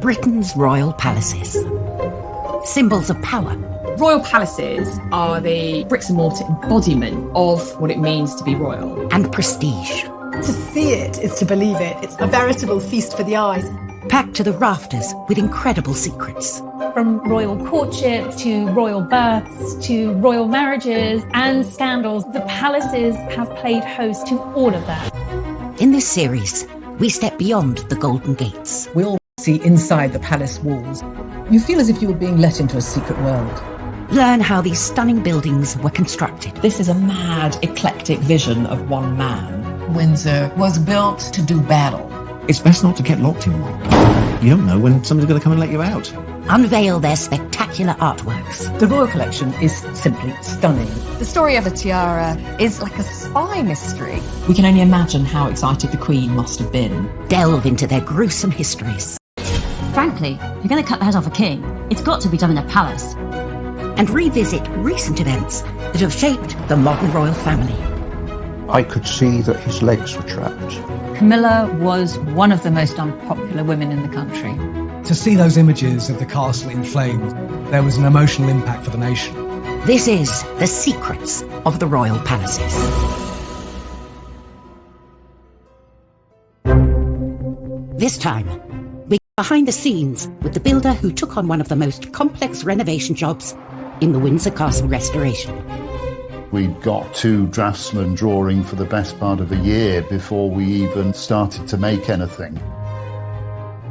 Britain's royal palaces. Symbols of power. Royal palaces are the bricks and mortar embodiment of what it means to be royal. And prestige. To see it is to believe it. It's a veritable feast for the eyes. Packed to the rafters with incredible secrets. From royal courtships to royal births to royal marriages and scandals, the palaces have played host to all of that. In this series, we step beyond the Golden Gates. We all see inside the palace walls. You feel as if you were being let into a secret world. Learn how these stunning buildings were constructed. This is a mad, eclectic vision of one man. Windsor was built to do battle. It's best not to get locked in one. You don't know when somebody's going to come and let you out. Unveil their spectacular artworks. The royal collection is simply stunning. The story of the tiara is like a spy mystery. We can only imagine how excited the Queen must have been. Delve into their gruesome histories. Frankly, if you're going to cut the head off a king, it's got to be done in a palace. And revisit recent events that have shaped the modern royal family. I could see that his legs were trapped. Camilla was one of the most unpopular women in the country. To see those images of the castle in flames, there was an emotional impact for the nation. This is The Secrets of the Royal Palaces. This time, we go behind the scenes with the builder who took on one of the most complex renovation jobs in the Windsor Castle restoration. We'd got 2 draftsmen drawing for the best part of a year before we even started to make anything.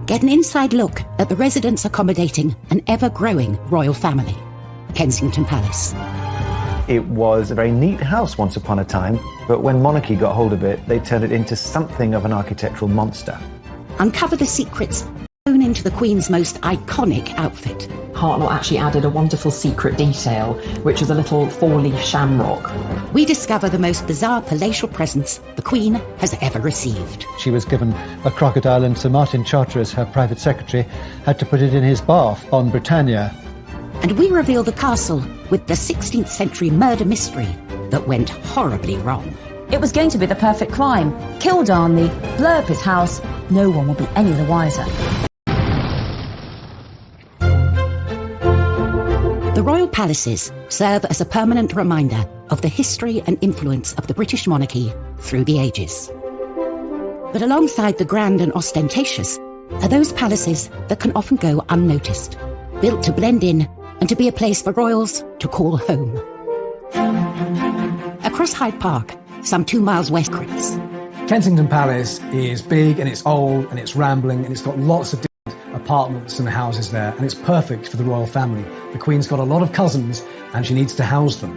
Get an inside look at the residents accommodating an ever-growing royal family, Kensington Palace. It was a very neat house once upon a time, but when monarchy got hold of it, they turned it into something of an architectural monster. Uncover the secrets sewn into the Queen's most iconic outfit. Hartnell actually added a wonderful secret detail, which was a little 4-leaf shamrock. We discover the most bizarre palatial presents the Queen has ever received. She was given a crocodile, and Sir Martin Charteris, her private secretary, had to put it in his bath on Britannia. And we reveal the castle with the 16th century murder mystery that went horribly wrong. It was going to be the perfect crime. Kill Darnley, blow up his house, no one will be any the wiser. The royal palaces serve as a permanent reminder of the history and influence of the British monarchy through the ages. But alongside the grand and ostentatious are those palaces that can often go unnoticed, built to blend in and to be a place for royals to call home. Across Hyde Park, some 2 miles west of Chris. Kensington Palace is big and it's old and it's rambling and it's got lots of apartments and houses there, and it's perfect for the royal family. The Queen's got a lot of cousins and she needs to house them.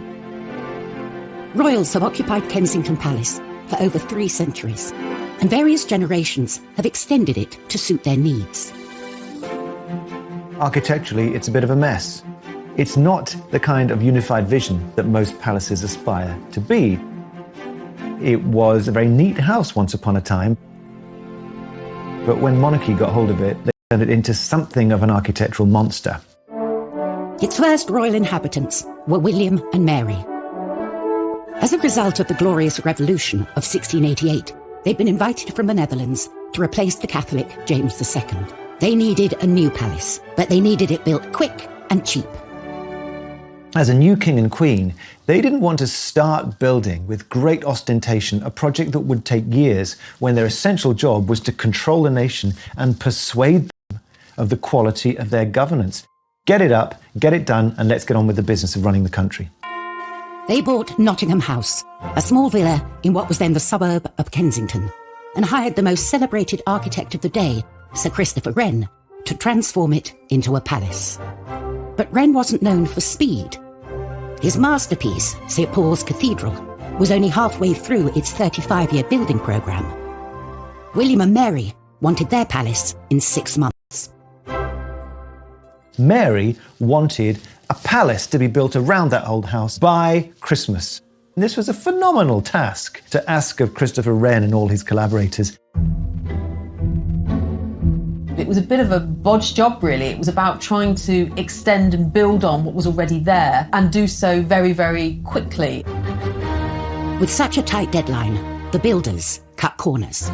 Royals have occupied Kensington Palace for over 3 centuries, and various generations have extended it to suit their needs. Architecturally, it's a bit of a mess. It's not the kind of unified vision that most palaces aspire to be. It was a very neat house once upon a time, but when monarchy got hold of it, they turned it into something of an architectural monster. Its first royal inhabitants were William and Mary. As a result of the Glorious Revolution of 1688, they'd been invited from the Netherlands to replace the Catholic James II. They needed a new palace, but they needed it built quick and cheap. As a new king and queen, they didn't want to start building with great ostentation a project that would take years when their essential job was to control the nation and persuade them of the quality of their governance. Get it up, get it done, and let's get on with the business of running the country. They bought Nottingham House, a small villa in what was then the suburb of Kensington, and hired the most celebrated architect of the day, Sir Christopher Wren, to transform it into a palace. But Wren wasn't known for speed. His masterpiece, St. Paul's Cathedral, was only halfway through its 35-year building programme. William and Mary wanted their palace in 6 months. Mary wanted a palace to be built around that old house by Christmas. And this was a phenomenal task to ask of Christopher Wren and all his collaborators. It was a bit of a bodge job, really. It was about trying to extend and build on what was already there and do so very, very quickly. With such a tight deadline, the builders cut corners.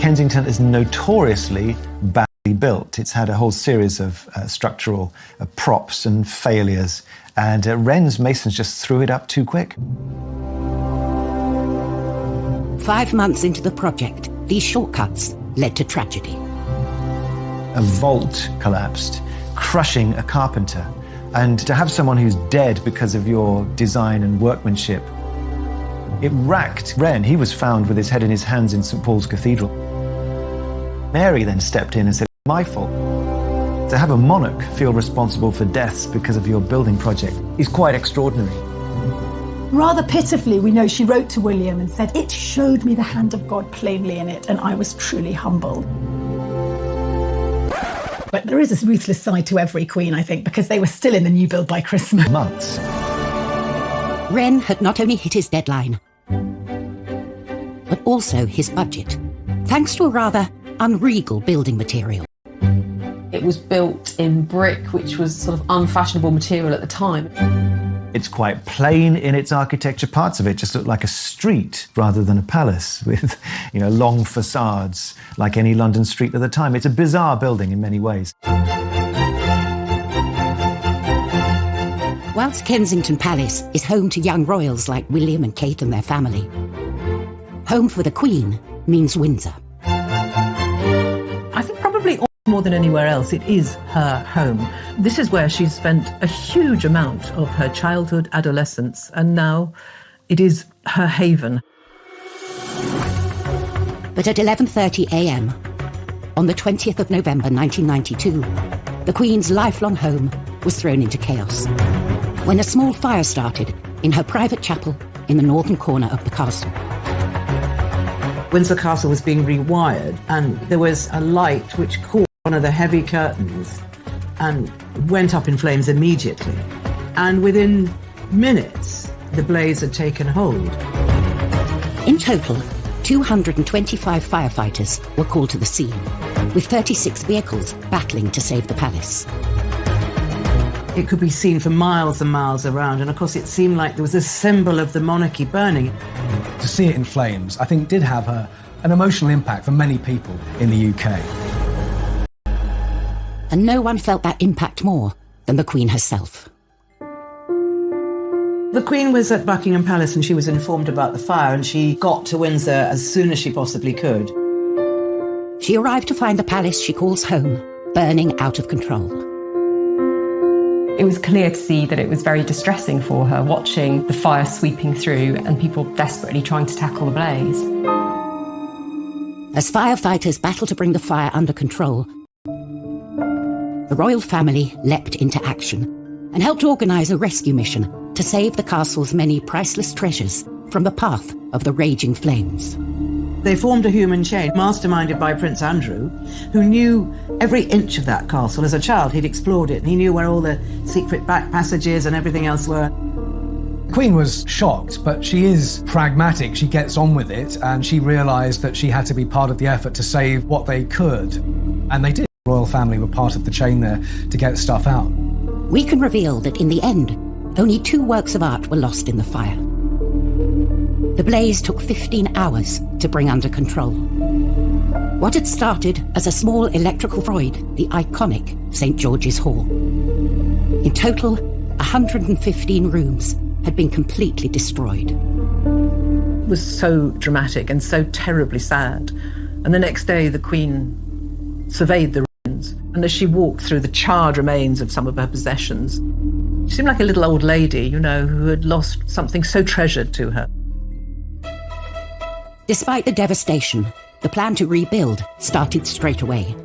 Kensington is notoriously bad built. It's had a whole series of structural props and failures, and Wren's masons just threw it up too quick. 5 months into the project, these shortcuts led to tragedy. A vault collapsed, crushing a carpenter. And to have someone who's dead because of your design and workmanship, it racked Wren. He was found with his head in his hands in St. Paul's Cathedral. Mary then stepped in and said, "My fault." To have a monarch feel responsible for deaths because of your building project is quite extraordinary. Rather pitifully, we know she wrote to William and said, "It showed me the hand of God plainly in it, and I was truly humbled." But there is a ruthless side to every queen, I think, because they were still in the new build by Christmas. Months. Wren had not only hit his deadline, but also his budget, thanks to a rather unregal building material. It was built in brick, which was sort of unfashionable material at the time. It's quite plain in its architecture. Parts of it just look like a street rather than a palace with, long facades like any London street at the time. It's a bizarre building in many ways. Whilst Kensington Palace is home to young royals like William and Kate and their family, home for the Queen means Windsor. I think probably more than anywhere else, it is her home. This is where she's spent a huge amount of her childhood, adolescence, and now it is her haven. But at 11:30 a.m, on the 20th of November 1992, the Queen's lifelong home was thrown into chaos when a small fire started in her private chapel in the northern corner of the castle. Windsor Castle was being rewired, and there was a light which caught one of the heavy curtains and went up in flames immediately. And within minutes, the blaze had taken hold. In total, 225 firefighters were called to the scene, with 36 vehicles battling to save the palace. It could be seen for miles and miles around, and of course it seemed like there was a symbol of the monarchy burning. To see it in flames, I think, did have an emotional impact for many people in the UK. And no one felt that impact more than the Queen herself. The Queen was at Buckingham Palace and she was informed about the fire, and she got to Windsor as soon as she possibly could. She arrived to find the palace she calls home burning out of control. It was clear to see that it was very distressing for her, watching the fire sweeping through and people desperately trying to tackle the blaze. As firefighters battled to bring the fire under control, the royal family leapt into action and helped organise a rescue mission to save the castle's many priceless treasures from the path of the raging flames. They formed a human chain, masterminded by Prince Andrew, who knew every inch of that castle. As a child, he'd explored it, and he knew where all the secret back passages and everything else were. The Queen was shocked, but she is pragmatic. She gets on with it, and she realised that she had to be part of the effort to save what they could. And they did. The royal family were part of the chain there to get stuff out. We can reveal that in the end, only 2 works of art were lost in the fire. The blaze took 15 hours to bring under control. What had started as a small electrical void, the iconic St. George's Hall. In total, 115 rooms had been completely destroyed. It was so dramatic and so terribly sad. And the next day, the Queen surveyed the ruins, and as she walked through the charred remains of some of her possessions, she seemed like a little old lady, who had lost something so treasured to her. Despite the devastation, the plan to rebuild started straight away.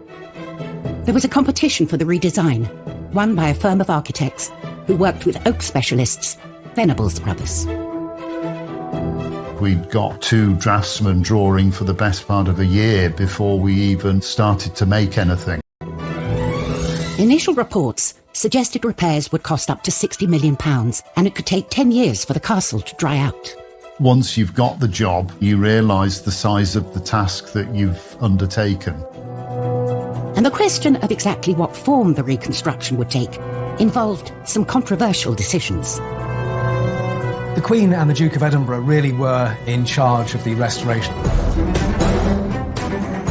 There was a competition for the redesign, won by a firm of architects who worked with oak specialists, Venables Brothers. We'd got 2 draftsmen drawing for the best part of a year before we even started to make anything. Initial reports suggested repairs would cost up to £60 million, and it could take 10 years for the castle to dry out. Once you've got the job, you realise the size of the task that you've undertaken. And the question of exactly what form the reconstruction would take involved some controversial decisions. The Queen and the Duke of Edinburgh really were in charge of the restoration.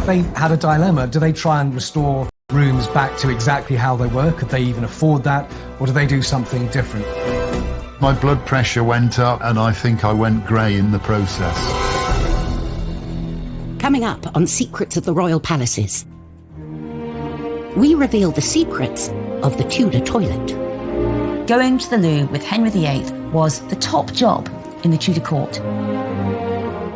They had a dilemma. Do they try and restore rooms back to exactly how they were? Could they even afford that? Or do they do something different? My blood pressure went up and I think I went grey in the process. Coming up on Secrets of the Royal Palaces, we reveal the secrets of the Tudor toilet. Going to the loo with Henry VIII was the top job in the Tudor court.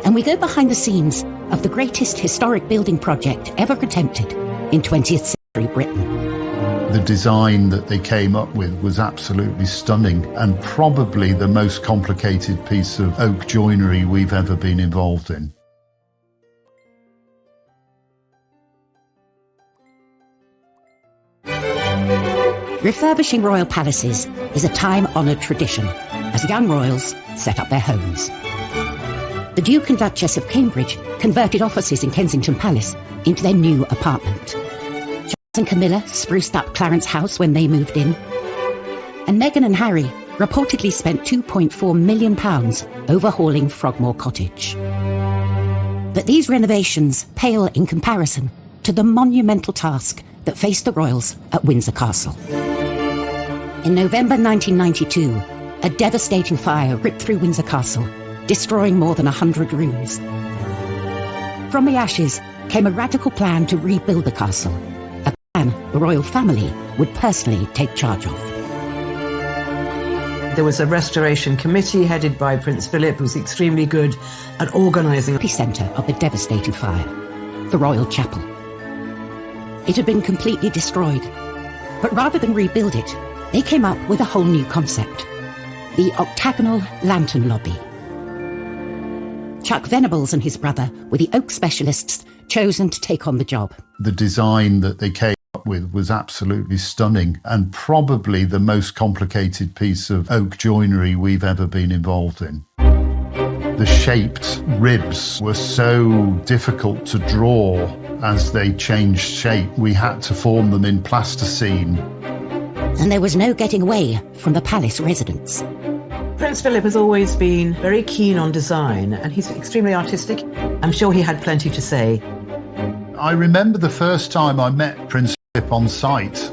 And we go behind the scenes of the greatest historic building project ever attempted in 20th century Britain. The design that they came up with was absolutely stunning and probably the most complicated piece of oak joinery we've ever been involved in. Refurbishing royal palaces is a time-honoured tradition as young royals set up their homes. The Duke and Duchess of Cambridge converted offices in Kensington Palace into their new apartment. Charles and Camilla spruced up Clarence House when they moved in. And Meghan and Harry reportedly spent £2.4 million overhauling Frogmore Cottage. But these renovations pale in comparison to the monumental task that faced the royals at Windsor Castle. In November 1992, a devastating fire ripped through Windsor Castle, destroying more than 100 rooms. From the ashes came a radical plan to rebuild the castle, a plan the royal family would personally take charge of. There was a restoration committee headed by Prince Philip, who was extremely good at organising. The centre of the devastating fire, the Royal Chapel. It had been completely destroyed, but rather than rebuild it, they came up with a whole new concept, the octagonal lantern lobby. Chuck Venables and his brother were the oak specialists chosen to take on the job. The design that they came up with was absolutely stunning and probably the most complicated piece of oak joinery we've ever been involved in. The shaped ribs were so difficult to draw as they changed shape. We had to form them in plasticine. And there was no getting away from the palace residents. Prince Philip has always been very keen on design and he's extremely artistic. I'm sure he had plenty to say. I remember the first time I met Prince Philip on site.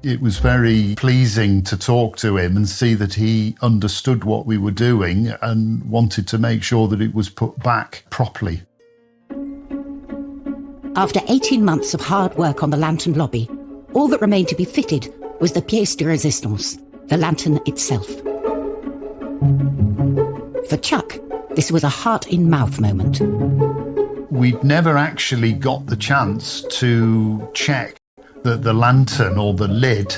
It was very pleasing to talk to him and see that he understood what we were doing and wanted to make sure that it was put back properly. After 18 months of hard work on the lantern lobby, all that remained to be fitted was the pièce de résistance, the lantern itself. For Chuck, this was a heart-in-mouth moment. We'd never actually got the chance to check that the lantern or the lid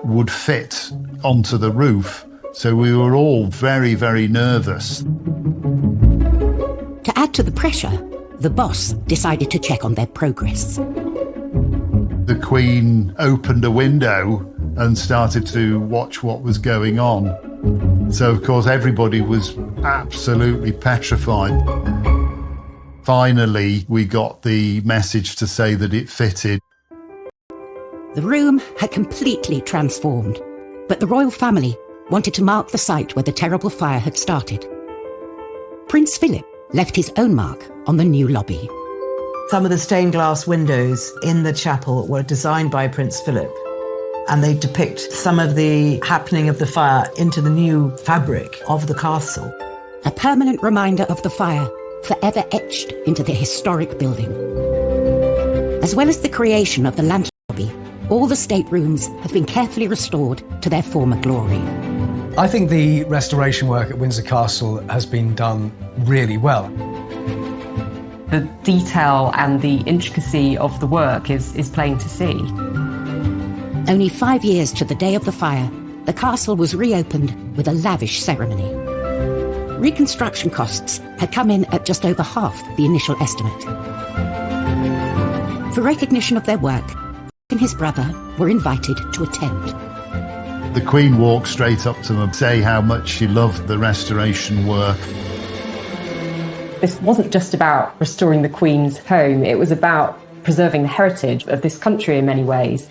would fit onto the roof, so we were all very, very nervous. To add to the pressure, the boss decided to check on their progress. The Queen opened a window and started to watch what was going on. So, of course, everybody was absolutely petrified. Finally, we got the message to say that it fitted. The room had completely transformed, but the royal family wanted to mark the site where the terrible fire had started. Prince Philip left his own mark on the new lobby. Some of the stained glass windows in the chapel were designed by Prince Philip, and they depict some of the happening of the fire into the new fabric of the castle. A permanent reminder of the fire, forever etched into the historic building. As well as the creation of the lantern lobby, all the staterooms have been carefully restored to their former glory. I think the restoration work at Windsor Castle has been done really well. The detail and the intricacy of the work is plain to see. Only 5 years to the day of the fire, the castle was reopened with a lavish ceremony. Reconstruction costs had come in at just over half the initial estimate. For recognition of their work, he and his brother were invited to attend. The Queen walked straight up to them and say how much she loved the restoration work. This wasn't just about restoring the Queen's home, it was about preserving the heritage of this country in many ways.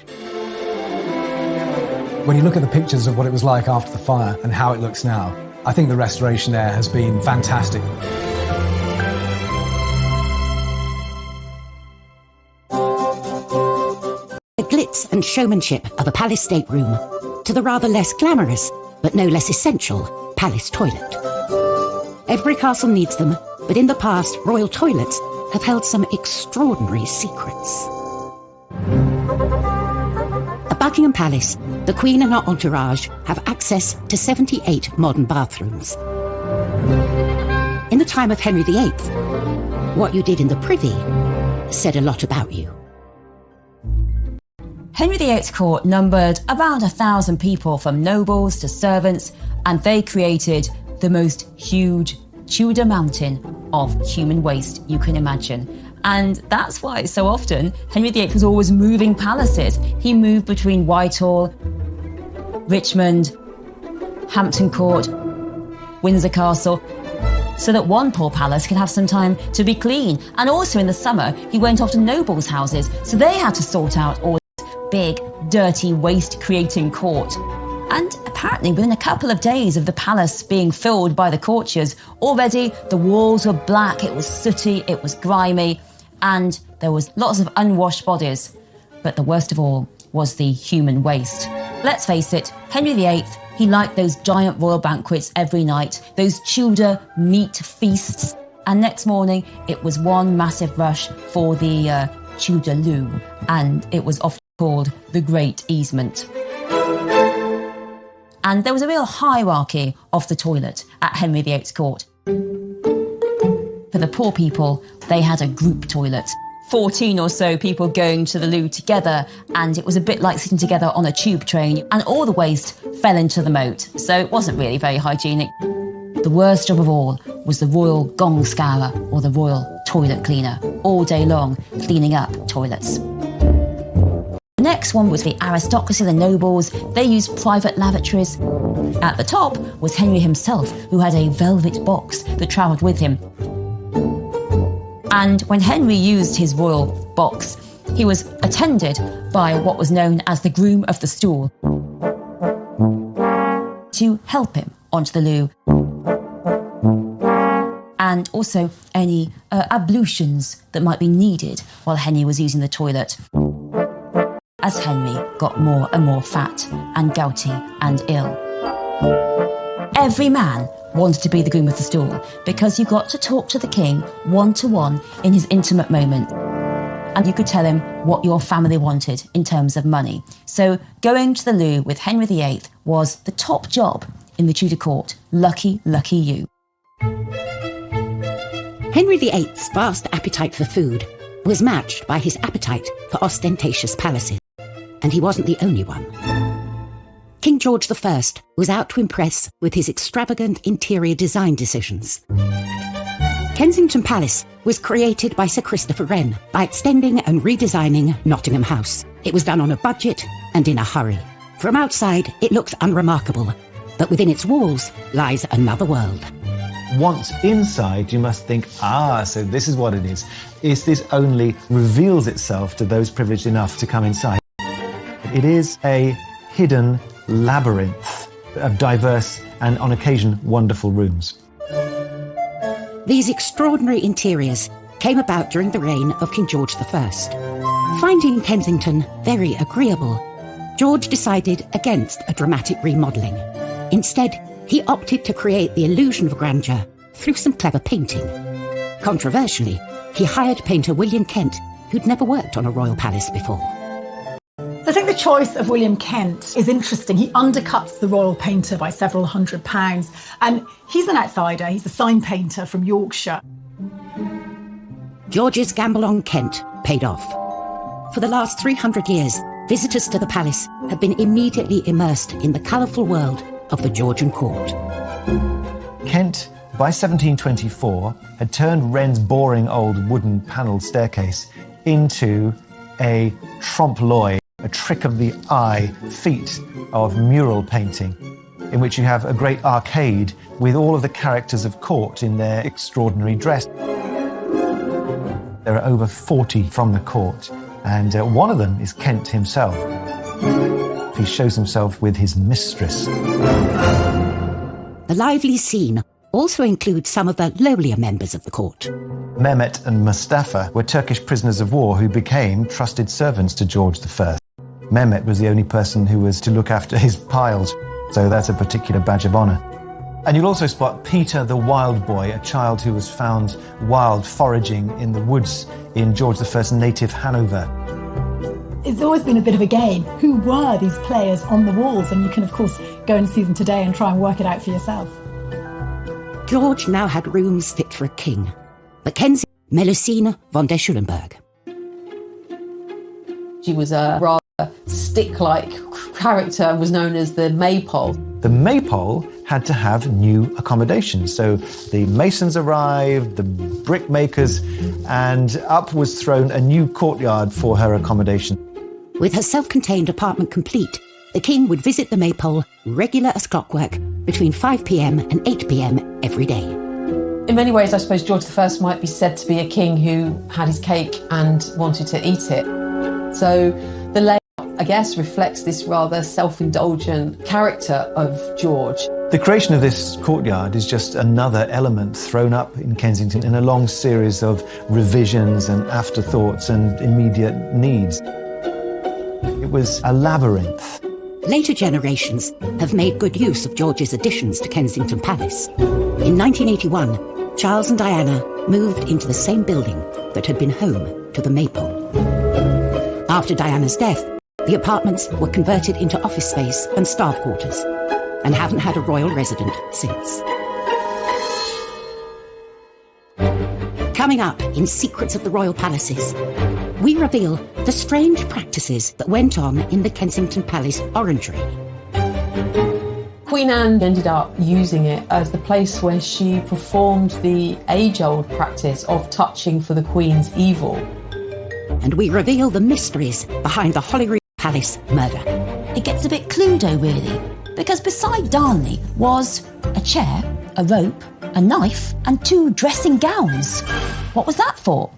When you look at the pictures of what it was like after the fire and how it looks now, I think the restoration there has been fantastic. The glitz and showmanship of a palace stateroom to the rather less glamorous, but no less essential, palace toilet. Every castle needs them, but in the past, royal toilets have held some extraordinary secrets. At Buckingham Palace, the Queen and her entourage have access to 78 modern bathrooms. In the time of Henry VIII, what you did in the privy said a lot about you. Henry VIII's court numbered around 1,000 people, from nobles to servants, and they created the most huge Tudor mountain of human waste you can imagine. And that's why so often Henry VIII was always moving palaces. He moved between Whitehall, Richmond, Hampton Court, Windsor Castle, so that one poor palace could have some time to be clean. And also in the summer, he went off to nobles' houses, so they had to sort out all this big, dirty, waste-creating court. And apparently within a couple of days of the palace being filled by the courtiers, already the walls were black, it was sooty, it was grimy, and there was lots of unwashed bodies. But the worst of all was the human waste. Let's face it, Henry VIII, he liked those giant royal banquets every night, those Tudor meat feasts, and next morning it was one massive rush for the Tudor loo, and it was often called the Great Easement. And there was a real hierarchy of the toilet at Henry VIII's court. For the poor people, they had a group toilet. 14 or so people going to the loo together, and it was a bit like sitting together on a tube train, and all the waste fell into the moat, so it wasn't really very hygienic. The worst job of all was the royal gong scourer, or the royal toilet cleaner, all day long cleaning up toilets. The next one was the aristocracy, the nobles. They used private lavatories. At the top was Henry himself, who had a velvet box that travelled with him. And when Henry used his royal box, he was attended by what was known as the groom of the stool to help him onto the loo, and also any ablutions that might be needed while Henry was using the toilet, as Henry got more and more fat and gouty and ill. Every man wanted to be the groom of the stool, because you got to talk to the king one-to-one in his intimate moment, and you could tell him what your family wanted in terms of money. So going to the loo with Henry VIII was the top job in the Tudor court. Lucky, lucky you. Henry VIII's vast appetite for food was matched by his appetite for ostentatious palaces, and he wasn't the only one. King George I was out to impress with his extravagant interior design decisions. Kensington Palace was created by Sir Christopher Wren by extending and redesigning Nottingham House. It was done on a budget and in a hurry. From outside, it looks unremarkable, but within its walls lies another world. Once inside, you must think, so this is what it is. This only reveals itself to those privileged enough to come inside. It is a hidden labyrinth of diverse and, on occasion, wonderful rooms. These extraordinary interiors came about during the reign of King George I. Finding Kensington very agreeable, George decided against a dramatic remodelling. Instead, he opted to create the illusion of grandeur through some clever painting. Controversially, he hired painter William Kent, who'd never worked on a royal palace before. I think the choice of William Kent is interesting. He undercuts the royal painter by several £100s, and he's an outsider. He's a sign painter from Yorkshire. George's gamble on Kent paid off. For the last 300 years, visitors to the palace have been immediately immersed in the colourful world of the Georgian court. Kent, by 1724, had turned Wren's boring old wooden panelled staircase into a trompe-l'oeil, a trick of the eye feat of mural painting, in which you have a great arcade with all of the characters of court in their extraordinary dress. There are over 40 from the court, and one of them is Kent himself. He shows himself with his mistress. The lively scene also includes some of the lowlier members of the court. Mehmet and Mustafa were Turkish prisoners of war who became trusted servants to George I. Mehmet was the only person who was to look after his piles, so that's a particular badge of honour. And you'll also spot Peter the Wild Boy, a child who was found wild foraging in the woods in George I's native Hanover. It's always been a bit of a game. Who were these players on the walls? And you can, of course, go and see them today and try and work it out for yourself. George now had rooms fit for a king, but Kensington, Melusine von der Schulenburg. She was a rather stick-like character and was known as the Maypole. The Maypole had to have new accommodation. So the masons arrived, the brickmakers, and up was thrown a new courtyard for her accommodation. With her self-contained apartment complete, the king would visit the Maypole regular as clockwork between 5 p.m. and 8 p.m. every day. In many ways, I suppose George I might be said to be a king who had his cake and wanted to eat it. So the layout, I guess, reflects this rather self-indulgent character of George. The creation of this courtyard is just another element thrown up in Kensington in a long series of revisions and afterthoughts and immediate needs. It was a labyrinth. Later generations have made good use of George's additions to Kensington Palace. In 1981, Charles and Diana moved into the same building that had been home to the Maypole. After Diana's death, the apartments were converted into office space and staff quarters, and haven't had a royal resident since. Coming up in Secrets of the Royal Palaces, we reveal the strange practices that went on in the Kensington Palace orangery. Queen Anne ended up using it as the place where she performed the age-old practice of touching for the Queen's evil. And we reveal the mysteries behind the Holyrood Palace murder. It gets a bit Cluedo, really, because beside Darnley was a chair, a rope, a knife, and 2 dressing gowns. What was that for?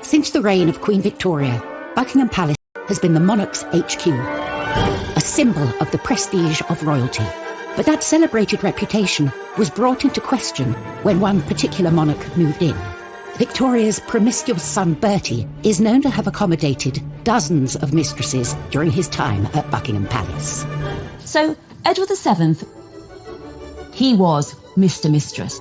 Since the reign of Queen Victoria, Buckingham Palace has been the monarch's HQ, a symbol of the prestige of royalty. But that celebrated reputation was brought into question when one particular monarch moved in. Victoria's promiscuous son Bertie is known to have accommodated dozens of mistresses during his time at Buckingham Palace. So, Edward VII, he was Mr. Mistress.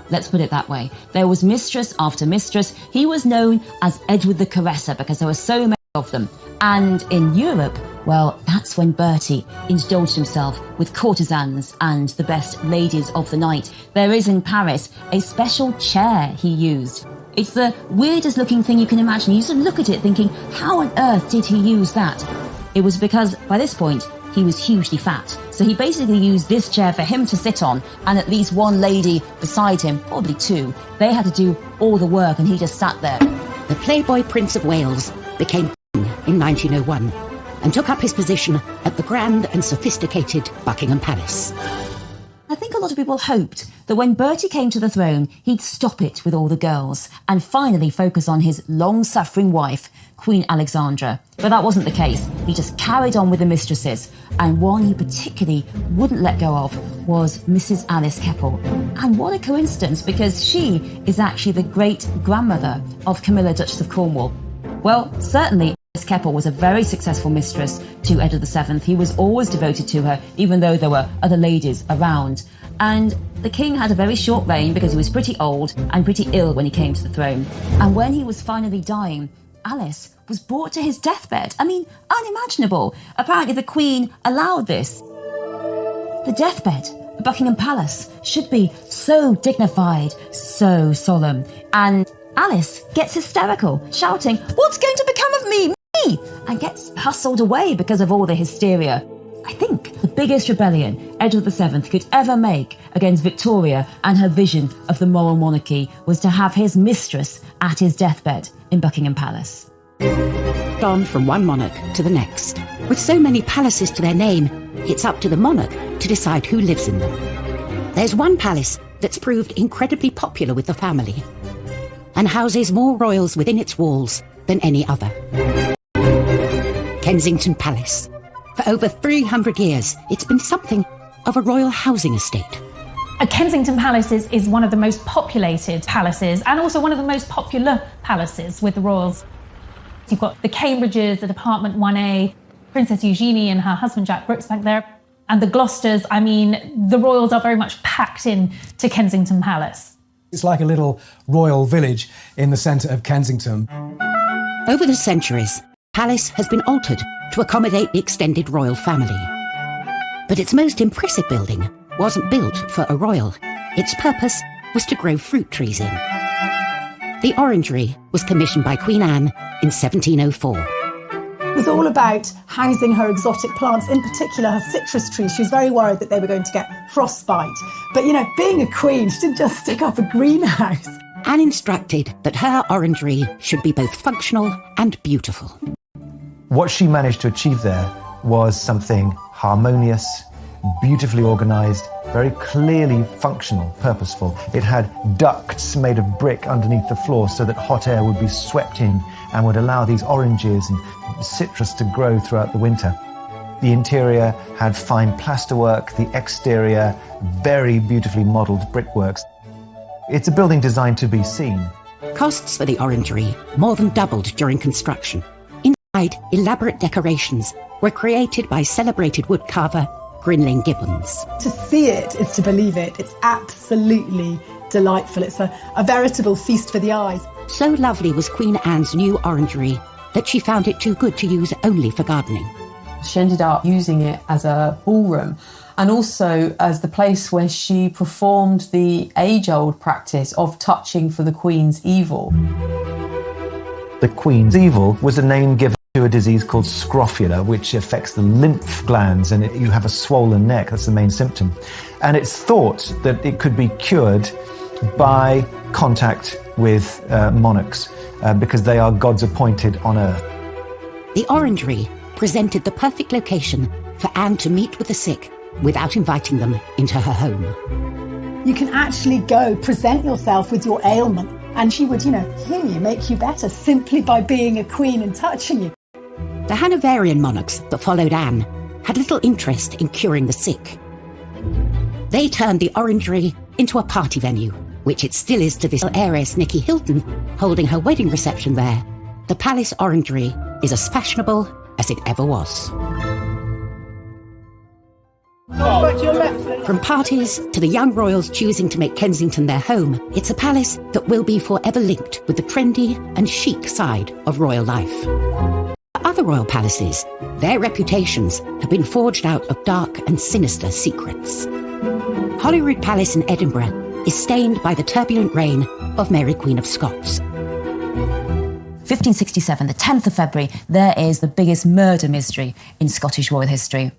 Let's put it that way. There was mistress after mistress. He was known as Edward the Caresser because there were so many of them. And in Europe, well, that's when Bertie indulged himself with courtesans and the best ladies of the night. There is in Paris a special chair he used. It's the weirdest looking thing you can imagine. You used to look at it thinking, how on earth did he use that? It was because by this point, he was hugely fat. So he basically used this chair for him to sit on and at least one lady beside him, probably 2. They had to do all the work and he just sat there. The Playboy Prince of Wales became in 1901 and took up his position at the grand and sophisticated Buckingham Palace. I think a lot of people hoped that when Bertie came to the throne, he'd stop it with all the girls and finally focus on his long-suffering wife, Queen Alexandra. But that wasn't the case. He just carried on with the mistresses, and one he particularly wouldn't let go of was Mrs. Alice Keppel. And what a coincidence, because she is actually the great-grandmother of Camilla, Duchess of Cornwall. Well, certainly Alice Keppel was a very successful mistress to Edward VII. He was always devoted to her, even though there were other ladies around. And the king had a very short reign because he was pretty old and pretty ill when he came to the throne. And when he was finally dying, Alice was brought to his deathbed. I mean, unimaginable. Apparently the Queen allowed this. The deathbed at Buckingham Palace should be so dignified, so solemn. And Alice gets hysterical, shouting, "What's going to become of me? Me!" and gets hustled away because of all the hysteria. I think the biggest rebellion Edward VII could ever make against Victoria and her vision of the moral monarchy was to have his mistress at his deathbed in Buckingham Palace. On from one monarch to the next. With so many palaces to their name, it's up to the monarch to decide who lives in them. There's one palace that's proved incredibly popular with the family and houses more royals within its walls than any other. Kensington Palace. For over 300 years, it's been something of a royal housing estate. Kensington Palace is one of the most populated palaces and also one of the most popular palaces with the royals. You've got the Cambridges at Apartment 1A, Princess Eugenie and her husband Jack Brooks back there, and the Gloucesters. I mean, the royals are very much packed in to Kensington Palace. It's like a little royal village in the centre of Kensington. Over the centuries, the palace has been altered to accommodate the extended royal family. But its most impressive building wasn't built for a royal. Its purpose was to grow fruit trees in. The orangery was commissioned by Queen Anne in 1704. It was all about housing her exotic plants, in particular her citrus trees. She was very worried that they were going to get frostbite. But, you know, being a queen, she didn't just stick up a greenhouse. Anne instructed that her orangery should be both functional and beautiful. What she managed to achieve there was something harmonious, beautifully organised, very clearly functional, purposeful. It had ducts made of brick underneath the floor so that hot air would be swept in and would allow these oranges and citrus to grow throughout the winter. The interior had fine plasterwork, the exterior very beautifully modelled brickworks. It's a building designed to be seen. Costs for the orangery more than doubled during construction. Inside, elaborate decorations were created by celebrated woodcarver Grinling Gibbons. To see it is to believe it. It's absolutely delightful. It's a veritable feast for the eyes. So lovely was Queen Anne's new orangery that she found it too good to use only for gardening. She ended up using it as a ballroom and also as the place where she performed the age-old practice of touching for the Queen's evil. The Queen's evil was a name given to a disease called scrofula, which affects the lymph glands, and you have a swollen neck. That's the main symptom. And it's thought that it could be cured by contact with monarchs because they are God's appointed on earth. The orangery presented the perfect location for Anne to meet with the sick without inviting them into her home. You can actually go present yourself with your ailment and she would, heal you, make you better simply by being a queen and touching you. The Hanoverian monarchs that followed Anne had little interest in curing the sick. They turned the orangery into a party venue, which it still is to this heiress Nicky Hilton holding her wedding reception there. The Palace Orangery is as fashionable as it ever was. From parties to the young royals choosing to make Kensington their home, it's a palace that will be forever linked with the trendy and chic side of royal life. For other royal palaces, their reputations have been forged out of dark and sinister secrets. Holyrood Palace in Edinburgh is stained by the turbulent reign of Mary Queen of Scots. 1567, the 10th of February, there is the biggest murder mystery in Scottish royal history.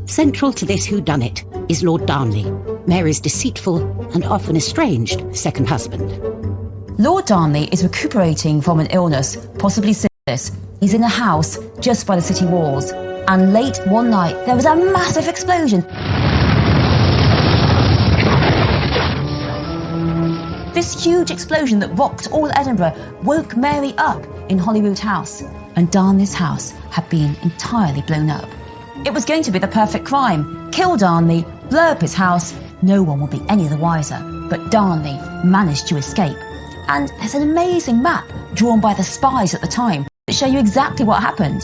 Central to this whodunit is Lord Darnley, Mary's deceitful and often estranged second husband. Lord Darnley is recuperating from an illness, possibly this. He's in a house just by the city walls, and late one night there was a massive explosion. This huge explosion that rocked all Edinburgh woke Mary up in Holyrood House, and Darnley's house had been entirely blown up. It was going to be the perfect crime. Kill Darnley, blow up his house, no one will be any the wiser. But Darnley managed to escape. And there's an amazing map drawn by the spies at the time that show you exactly what happened.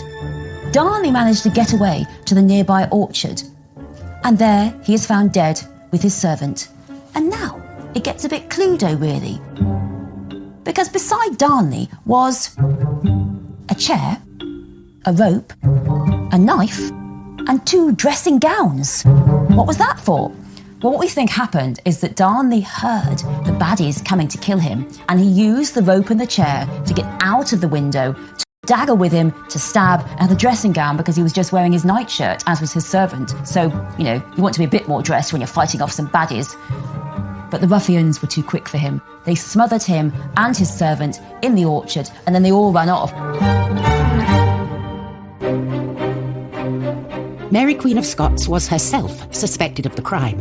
Darnley managed to get away to the nearby orchard, and there he is found dead with his servant. And now it gets a bit Cluedo, really. Because beside Darnley was a chair, a rope, a knife, and 2 dressing gowns. What was that for? Well, what we think happened is that Darnley heard the baddies coming to kill him, and he used the rope and the chair to get out of the window, to dagger with him, to stab, and the dressing gown because he was just wearing his nightshirt, as was his servant. So, you know, you want to be a bit more dressed when you're fighting off some baddies. But the ruffians were too quick for him. They smothered him and his servant in the orchard, and then they all ran off. Mary Queen of Scots was herself suspected of the crime.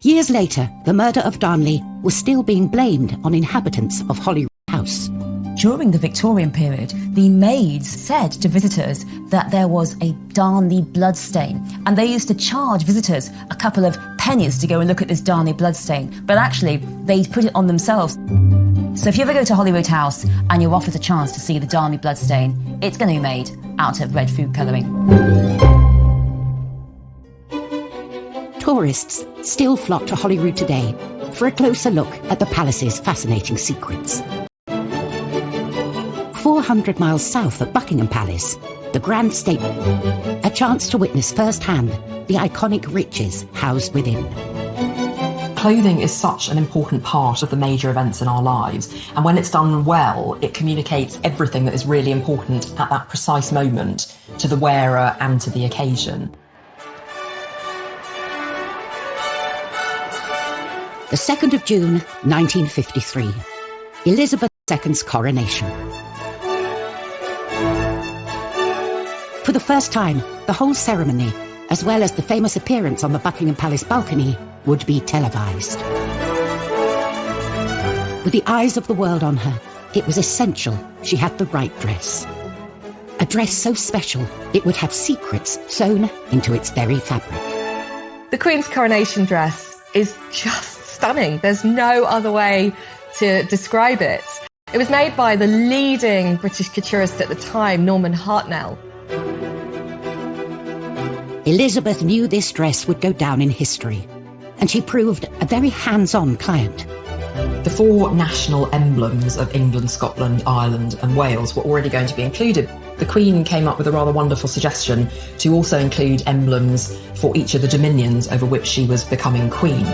Years later, the murder of Darnley was still being blamed on inhabitants of Holyrood House. During the Victorian period, the maids said to visitors that there was a Darnley bloodstain, and they used to charge visitors a couple of pennies to go and look at this Darnley bloodstain, but actually they'd put it on themselves. So if you ever go to Holyrood House and you're offered a chance to see the Darnley bloodstain, it's going to be made out of red food colouring. Tourists still flock to Holyrood today for a closer look at the palace's fascinating secrets. 400 miles south of Buckingham Palace, the Grand Statement, a chance to witness firsthand the iconic riches housed within. Clothing is such an important part of the major events in our lives, and when it's done well, it communicates everything that is really important at that precise moment to the wearer and to the occasion. The 2nd of June, 1953, Elizabeth II's coronation. For the first time, the whole ceremony, as well as the famous appearance on the Buckingham Palace balcony, would be televised. With the eyes of the world on her, it was essential she had the right dress. A dress so special, it would have secrets sewn into its very fabric. The Queen's coronation dress is just stunning. There's no other way to describe it. It was made by the leading British couturist at the time, Norman Hartnell. Elizabeth knew this dress would go down in history, and she proved a very hands-on client. The 4 national emblems of England, Scotland, Ireland and Wales were already going to be included. The Queen came up with a rather wonderful suggestion to also include emblems for each of the dominions over which she was becoming Queen.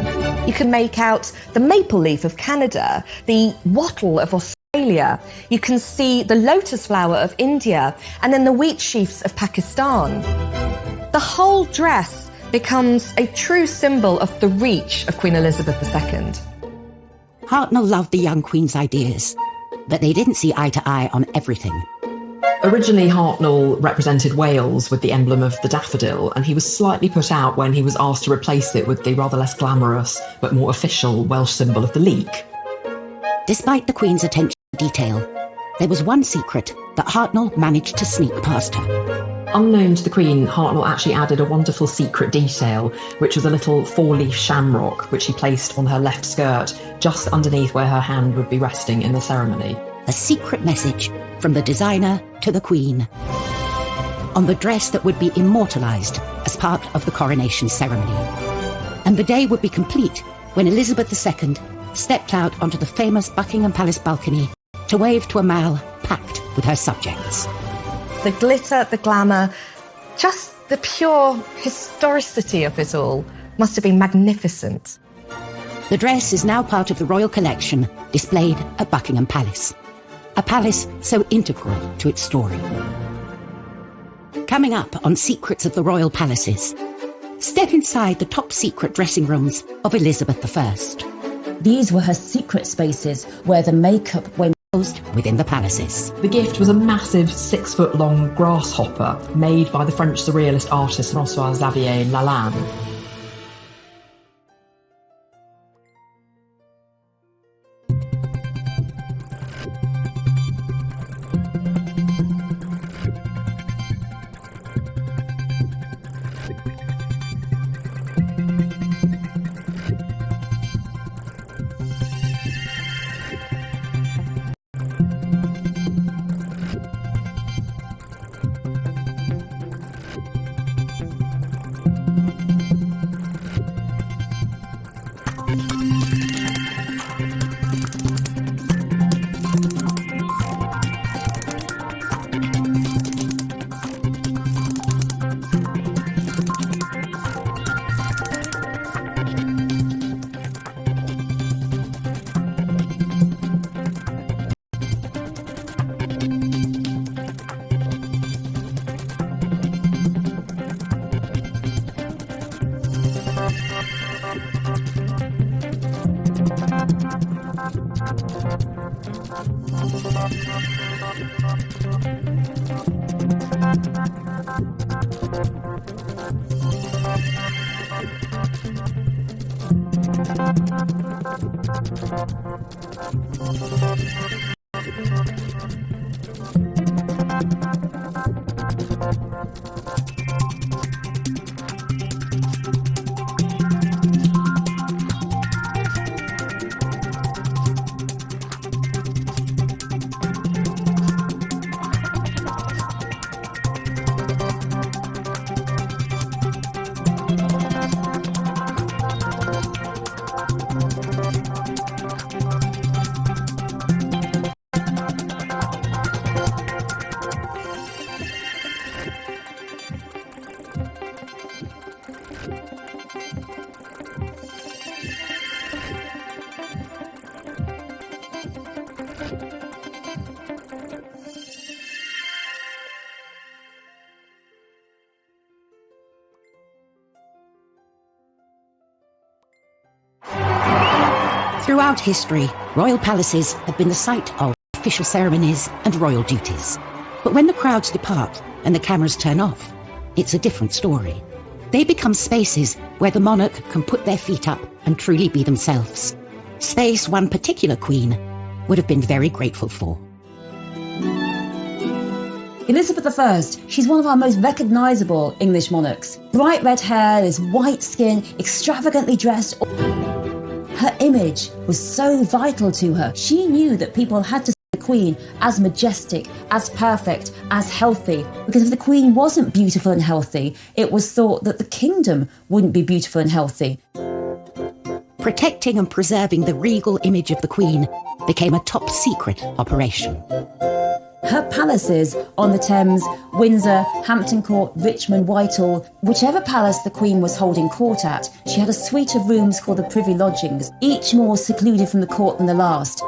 You can make out the maple leaf of Canada, the wattle of Australia. You can see the lotus flower of India, and then the wheat sheaves of Pakistan. The whole dress becomes a true symbol of the reach of Queen Elizabeth II. Hartnell loved the young Queen's ideas, but they didn't see eye to eye on everything. Originally, Hartnell represented Wales with the emblem of the daffodil, and he was slightly put out when he was asked to replace it with the rather less glamorous but more official Welsh symbol of the leek. Despite the Queen's attention to detail, there was one secret that Hartnell managed to sneak past her. Unknown to the Queen, Hartnell actually added a wonderful secret detail, which was a little 4-leaf shamrock, which he placed on her left skirt, just underneath where her hand would be resting in the ceremony. A secret message from the designer to the Queen on the dress that would be immortalised as part of the coronation ceremony. And the day would be complete when Elizabeth II stepped out onto the famous Buckingham Palace balcony to wave to a mall packed with her subjects. The glitter, the glamour, just the pure historicity of it all must have been magnificent. The dress is now part of the royal collection displayed at Buckingham Palace, a palace so integral to its story. Coming up on Secrets of the Royal Palaces, step inside the top secret dressing rooms of Elizabeth I. These were her secret spaces where the makeup went housed within the palaces. The gift was a massive 6-foot-long grasshopper made by the French surrealist artist François Xavier Lalanne. Throughout history, royal palaces have been the site of official ceremonies and royal duties. But when the crowds depart and the cameras turn off, it's a different story. They become spaces where the monarch can put their feet up and truly be themselves. Space one particular queen would have been very grateful for. Elizabeth I, she's one of our most recognisable English monarchs. Bright red hair, this white skin, extravagantly dressed. Her image was so vital to her. She knew that people had to see the Queen as majestic, as perfect, as healthy. Because if the Queen wasn't beautiful and healthy, it was thought that the kingdom wouldn't be beautiful and healthy. Protecting and preserving the regal image of the Queen became a top-secret operation. Her palaces on the Thames, Windsor, Hampton Court, Richmond, Whitehall, whichever palace the Queen was holding court at, she had a suite of rooms called the Privy Lodgings, each more secluded from the court than the last.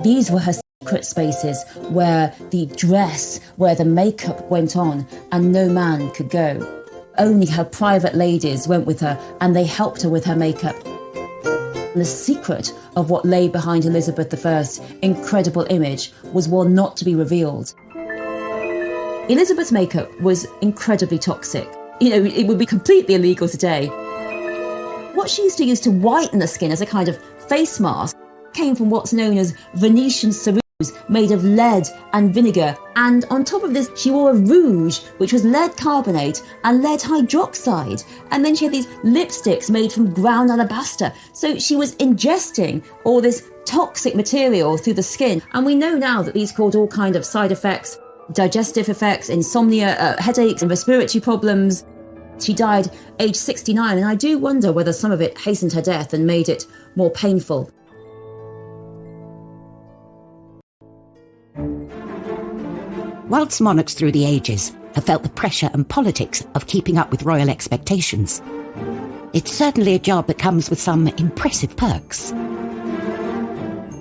These were her secret spaces where the dress, where the makeup went on and no man could go. Only her private ladies went with her and they helped her with her makeup. And the secret of what lay behind Elizabeth I's incredible image was one not to be revealed. Elizabeth's makeup was incredibly toxic. You know, it would be completely illegal today. What she used to use to whiten the skin as a kind of face mask came from what's known as Venetian ceruse, made of lead and vinegar. And on top of this, she wore a rouge, which was lead carbonate and lead hydroxide. And then she had these lipsticks made from ground alabaster. So she was ingesting all this toxic material through the skin. And we know now that these caused all kinds of side effects, digestive effects, insomnia, headaches and respiratory problems. She died aged 69, and I do wonder whether some of it hastened her death and made it more painful. Whilst monarchs through the ages have felt the pressure and politics of keeping up with royal expectations, it's certainly a job that comes with some impressive perks.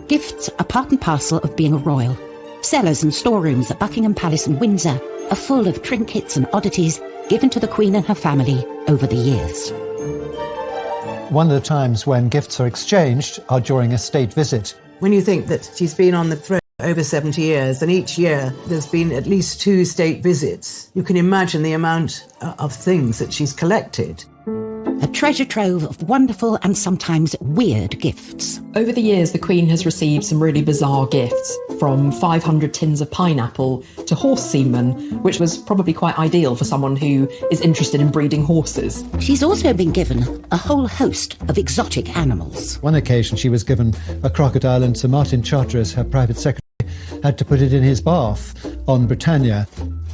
Gifts are part and parcel of being a royal. Cellars and storerooms at Buckingham Palace and Windsor are full of trinkets and oddities given to the Queen and her family over the years. One of the times when gifts are exchanged are during a state visit. When you think that she's been on the throne over 70 years, and each year there's been at least 2 state visits. You can imagine the amount of things that she's collected. A treasure trove of wonderful and sometimes weird gifts. Over the years, the Queen has received some really bizarre gifts, from 500 tins of pineapple to horse semen, which was probably quite ideal for someone who is interested in breeding horses. She's also been given a whole host of exotic animals. One occasion she was given a crocodile, and Sir Martin Charteris, her private secretary, had to put it in his bath on Britannia.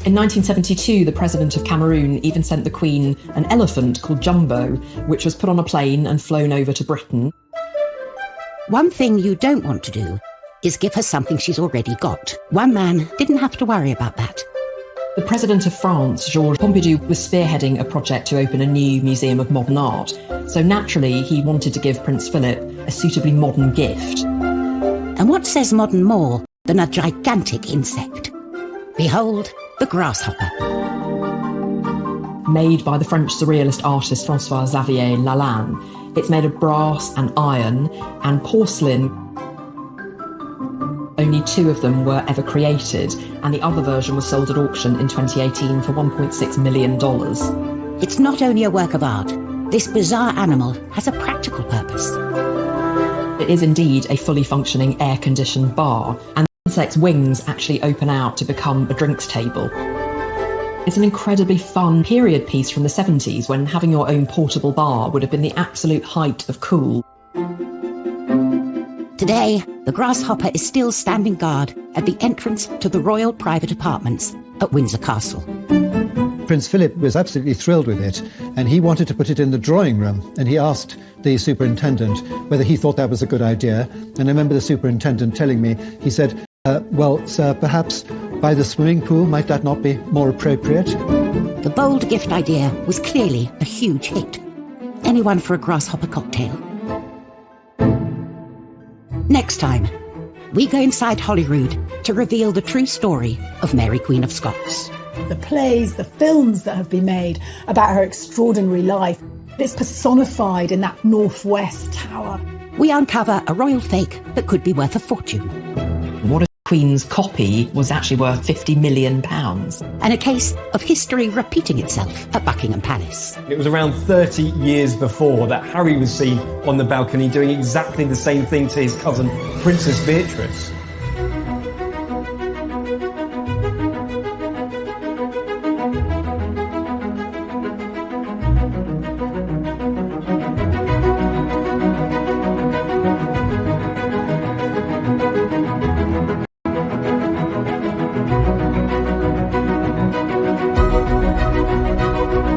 In 1972, the President of Cameroon even sent the Queen an elephant called Jumbo, which was put on a plane and flown over to Britain. One thing you don't want to do is give her something she's already got. One man didn't have to worry about that. The President of France, Georges Pompidou, was spearheading a project to open a new museum of modern art. So naturally, he wanted to give Prince Philip a suitably modern gift. And what says modern more than a gigantic insect? Behold, the grasshopper. Made by the French surrealist artist François-Xavier Lalanne. It's made of brass and iron and porcelain. Only 2 of them were ever created, and the other version was sold at auction in 2018 for $1.6 million. It's not only a work of art. This bizarre animal has a practical purpose. It is indeed a fully functioning air-conditioned bar, and the insect's wings actually open out to become a drinks table. It's an incredibly fun period piece from the 70s, when having your own portable bar would have been the absolute height of cool. Today, the grasshopper is still standing guard at the entrance to the royal private apartments at Windsor Castle. Prince Philip was absolutely thrilled with it, and he wanted to put it in the drawing room, and he asked the superintendent whether he thought that was a good idea. And I remember the superintendent telling me, he said, well, sir, perhaps by the swimming pool, might that not be more appropriate? The bold gift idea was clearly a huge hit. Anyone for a grasshopper cocktail? Next time, we go inside Holyrood to reveal the true story of Mary, Queen of Scots. The plays, the films that have been made about her extraordinary life, it's personified in that Northwest Tower. We uncover a royal fake that could be worth a fortune. What if the Queen's copy was actually worth £50 million? And a case of history repeating itself at Buckingham Palace. It was around 30 years before that Harry was seen on the balcony doing exactly the same thing to his cousin, Princess Beatrice.